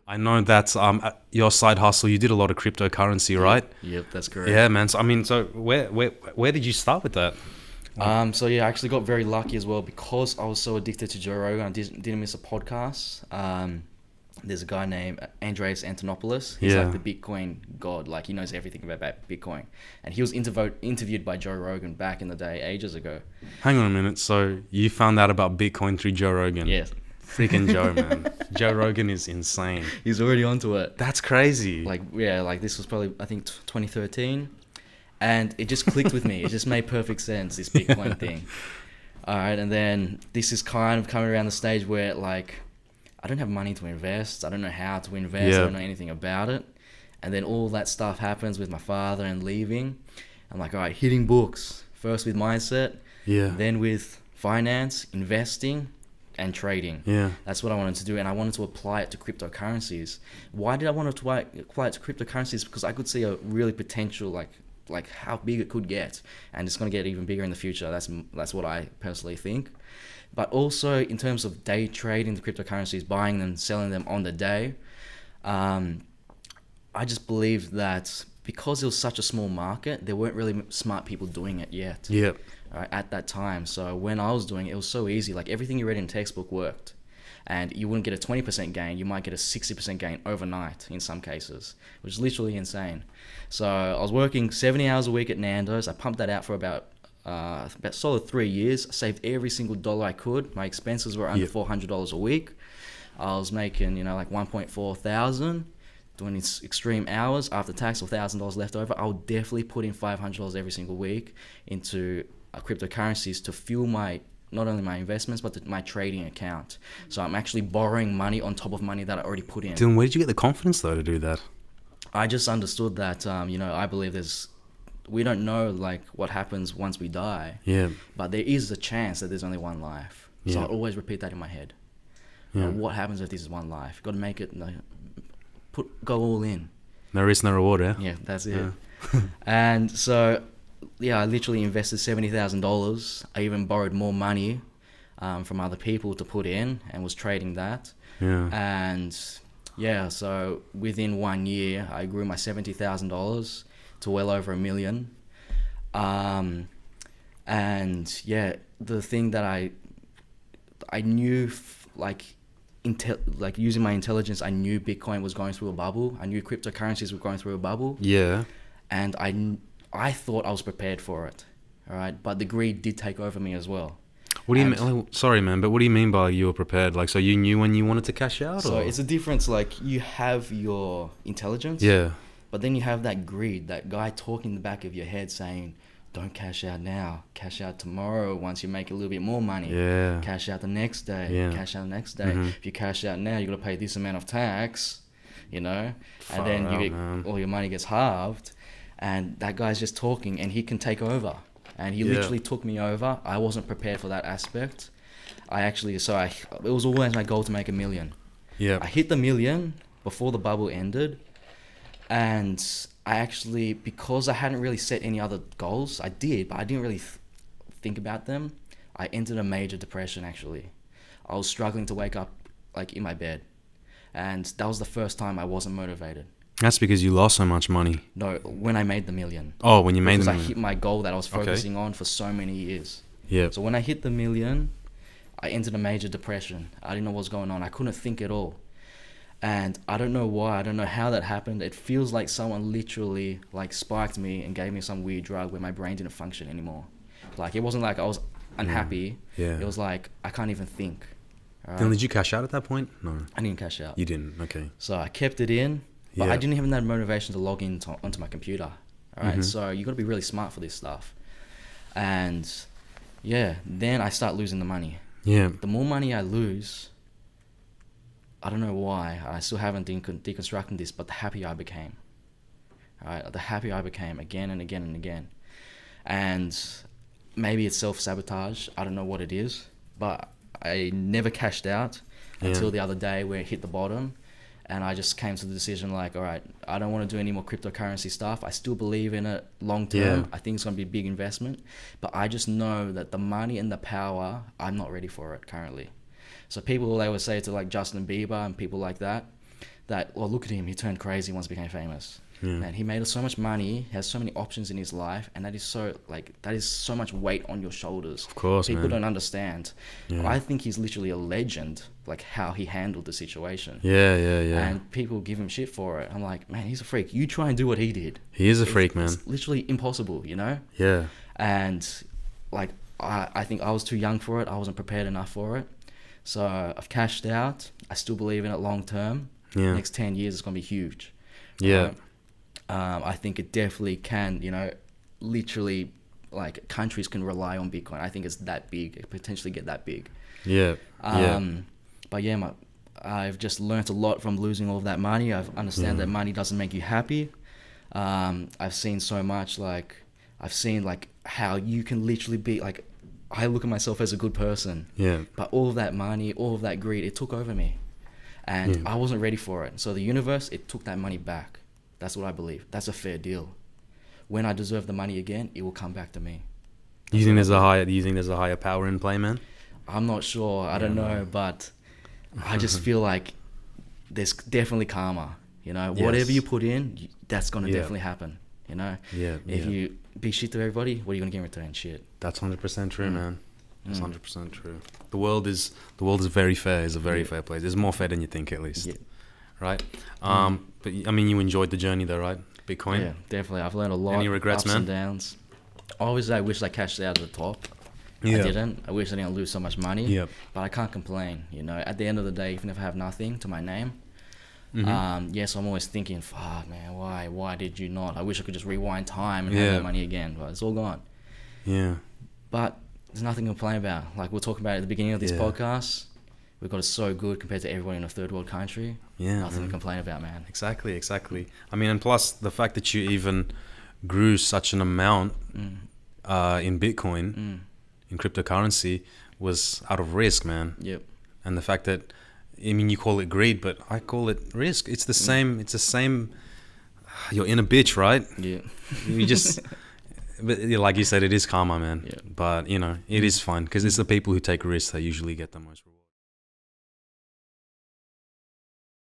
I know that your side hustle, you did a lot of cryptocurrency, right? Yep, that's correct. Yeah, man. So I mean, so where did you start with that? So yeah, I actually got very lucky as well because I was so addicted to Joe Rogan. I didn't miss a podcast. There's a guy named Andreas Antonopoulos. He's Yeah. like the Bitcoin god. Like he knows everything about Bitcoin. And he was interviewed by Joe Rogan back in the day, ages ago. Hang on a minute. So you found out about Bitcoin through Joe Rogan? Yes. Freaking Joe, man. Joe Rogan is insane. He's already onto it. That's crazy. Like this was probably I think 2013, and it just clicked with me. It just made perfect sense, this Bitcoin thing. All right, and then this is kind of coming around the stage where like I don't have money to invest. I don't know how to invest. Yeah. I don't know anything about it. And then all that stuff happens with my father and leaving. I'm like, all right, hitting books first with mindset, Yeah. then with finance, investing, and trading. Yeah. That's what I wanted to do, and I wanted to apply it to cryptocurrencies. Why did I want to apply it to cryptocurrencies? Because I could see a really potential, like how big it could get, and it's going to get even bigger in the future. That's what I personally think. But also in terms of day trading the cryptocurrencies, buying them, selling them on the day, I just believe that because it was such a small market, there weren't really smart people doing it yet. Yep. Right, at that time. So when I was doing it, it was so easy. Like everything you read in textbook worked, and you wouldn't get a 20% gain. You might get a 60% gain overnight in some cases, which is literally insane. So I was working 70 hours a week at Nando's. I pumped that out for about solid 3 years. I saved every single dollar I could. My expenses were under $400 a week. I was making like 1.4 thousand. Doing these extreme hours after tax or $1,000 left over. I would definitely put in $500 every single week into cryptocurrencies to fuel not only my investments but my trading account. So I'm actually borrowing money on top of money that I already put in. Dylan, where did you get the confidence though to do that? I just understood that I believe we don't know like what happens once we die. Yeah. But there is a chance that there's only one life. So Yeah. I always repeat that in my head. Yeah. What happens if this is one life? Got to make it go all in. No risk, no reward, yeah? Yeah, that's it. Yeah. And so, yeah, I literally invested $70,000. I even borrowed more money from other people to put in and was trading that. Yeah. And yeah, so within 1 year, I grew my $70,000 to well over $1 million. And yeah, the thing that I knew, using my intelligence, I knew Bitcoin was going through a bubble. I knew cryptocurrencies were going through a bubble. Yeah. And I thought I was prepared for it. All right. But the greed did take over me as well. What do you mean? Sorry, man, but what do you mean by you were prepared? Like, so you knew when you wanted to cash out? So or? it's a difference. Like you have your intelligence. Yeah. But then you have that greed, that guy talking in the back of your head saying, don't cash out now. Cash out tomorrow once you make a little bit more money. Yeah. Cash out the next day. Yeah. Cash out the next day. Mm-hmm. If you cash out now, you're going to pay this amount of tax, and then man. all your money gets halved. And that guy's just talking and he can take over. And he literally took me over. I wasn't prepared for that aspect. It was always my goal to make $1 million. Yeah. I hit the $1 million before the bubble ended. And I actually, because I hadn't really set any other goals, I did, but I didn't really think about them. I entered a major depression, actually. I was struggling to wake up, like, in my bed. And that was the first time I wasn't motivated. That's because you lost so much money. No, when I made the $1 million. Oh, when you made Because the I million. hit my goal that I was focusing on for so many years. Yeah. So when I hit the $1 million, I entered a major depression. I didn't know what was going on. I couldn't think at all. And I don't know why. I don't know how that happened. It feels like someone literally like spiked me and gave me some weird drug where my brain didn't function anymore. Like it wasn't like I was unhappy. Yeah. It was like I can't even think. Then did you cash out at that point? No. I didn't cash out. You didn't. Okay. So I kept it in, but Yeah. I didn't have that motivation to log in onto my computer. All right. So you got to be really smart for this stuff. And yeah, then I start losing the money. Yeah. The more money I lose, I don't know why. I still haven't deconstructed this, but the happier I became. All right, the happier I became again and again and again. And maybe it's self-sabotage. I don't know what it is, but I never cashed out until the other day where it hit the bottom. And I just came to the decision like, all right, I don't want to do any more cryptocurrency stuff. I still believe in it long term. Yeah. I think it's going to be a big investment. But I just know that the money and the power, I'm not ready for it currently. So people, they would say to like Justin Bieber and people like that, that, well, look at him, he turned crazy once he became famous. Yeah. And he made so much money, has so many options in his life, and that is so much weight on your shoulders. Of course, People man. don't understand. Yeah. I think he's literally a legend, like how he handled the situation. Yeah. And people give him shit for it. I'm like, man, he's a freak. You try and do what he did. He is a freak, man. It's literally impossible, you know? Yeah. And like, I think I was too young for it. I wasn't prepared enough for it. So I've cashed out. I still believe in it long term. Yeah. Next 10 years, it's going to be huge. Yeah. I think it definitely can, you know, literally, like, countries can rely on Bitcoin. I think it's that big. It could potentially get that big. Yeah. But yeah, I've just learnt a lot from losing all of that money. I understand that money doesn't make you happy. I've seen so much, like, how you can literally be, like, I look at myself as a good person. Yeah. But all of that money, all of that greed, it took over me. And I wasn't ready for it. So the universe, it took that money back. That's what I believe. That's a fair deal. When I deserve the money again, it will come back to me. Do you think there's a higher power in play, man? I'm not sure. I don't know, but I just feel like there's definitely karma. You know, whatever you put in, that's gonna definitely happen. You know, if you be shit to everybody, what are you gonna get in return? Shit. That's 100% true, man. That's 100% true. The world is very fair. It's a very fair place. It's more fair than you think, at least. Yeah. Right. But I mean, you enjoyed the journey, though, right? Bitcoin. Yeah, definitely. I've learned a lot. Any regrets, ups man? And downs. Obviously, I wish I cashed out at the top. Yeah. I didn't. I wish I didn't lose so much money. Yep. But I can't complain. You know, at the end of the day, even if I have nothing to my name, yes, I'm always thinking, fuck, man, why did you not? I wish I could just rewind time and have that money again, but it's all gone. Yeah. But there's nothing to complain about. Like we'll talk about at the beginning of this podcast, we've got it so good compared to everyone in a third world country. Yeah. Nothing to complain about, man. Exactly. I mean, and plus the fact that you even grew such an amount in Bitcoin, in cryptocurrency, was out of risk, man. Yep. And the fact that, I mean, you call it greed, but I call it risk. It's the same. It's the same. You're in a bitch, right? Yeah. You just, but like you said, it is karma, man. Yeah. But you know, it is fun because it's the people who take risks that usually get the most reward.